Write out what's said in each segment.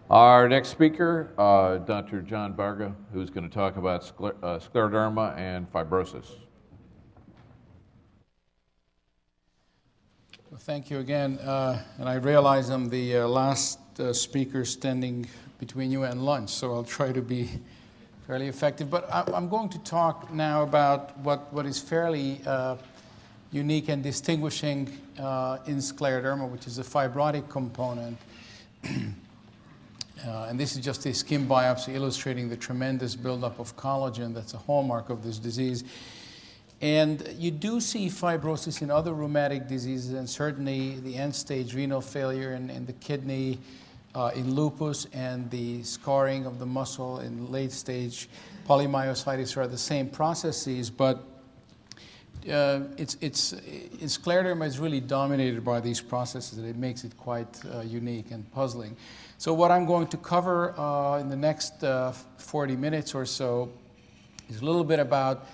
Our next speaker, Dr. John Varga, who's going to talk about scleroderma and fibrosis. Well, thank you again. And I realize I'm the last speaker standing between you and lunch, so I'll try to be fairly effective. But I'm going to talk now about what is fairly unique and distinguishing in scleroderma, which is a fibrotic component. And this is just a skin biopsy illustrating the tremendous buildup of collagen that's a hallmark of this disease. And you do see fibrosis in other rheumatic diseases, and certainly the end-stage renal failure in the kidney, in lupus, and the scarring of the muscle in late-stage polymyositis are the same processes, but scleroderma is really dominated by these processes, and it makes it quite unique and puzzling. So what I'm going to cover in the next 40 minutes or so is a little bit about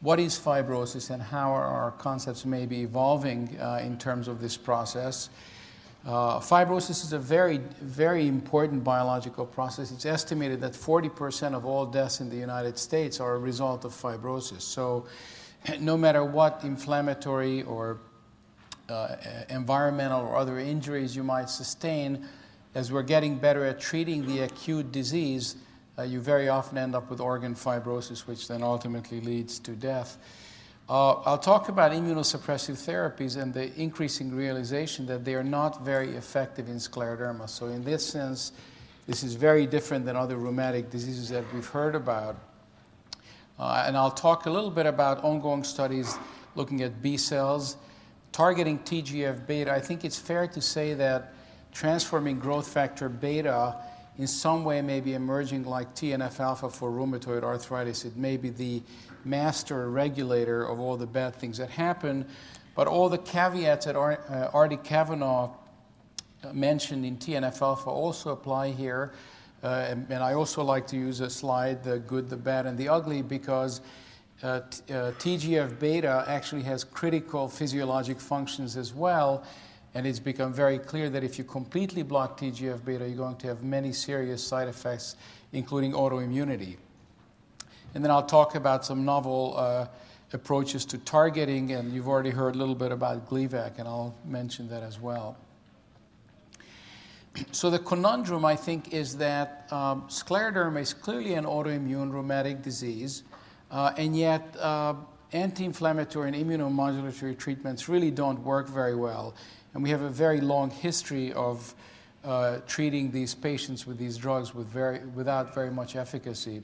what is fibrosis and how our concepts may be evolving in terms of this process. Fibrosis is a very, very important biological process. It's estimated that 40% of all deaths in the United States are a result of fibrosis. So no matter what inflammatory or environmental or other injuries you might sustain, as we're getting better at treating the acute disease, you very often end up with organ fibrosis, which then ultimately leads to death. I'll talk about immunosuppressive therapies and the increasing realization that they are not very effective in scleroderma. So in this sense, this is very different than other rheumatic diseases that we've heard about. And I'll talk a little bit about ongoing studies looking at B cells, targeting TGF-beta. I think it's fair to say that transforming growth factor beta in some way may be emerging like TNF-alpha for rheumatoid arthritis. It may be the master regulator of all the bad things that happen, but all the caveats that Artie Cavanaugh mentioned in TNF-alpha also apply here. And I also like to use a slide, the good, the bad, and the ugly, because TGF-beta actually has critical physiologic functions as well. And it's become very clear that if you completely block TGF-beta, you're going to have many serious side effects, including autoimmunity. And then I'll talk about some novel approaches to targeting, and you've already heard a little bit about Gleevec, and I'll mention that as well. So the conundrum, I think, is that scleroderma is clearly an autoimmune rheumatic disease, and yet anti-inflammatory and immunomodulatory treatments really don't work very well. And we have a very long history of treating these patients with these drugs without very much efficacy.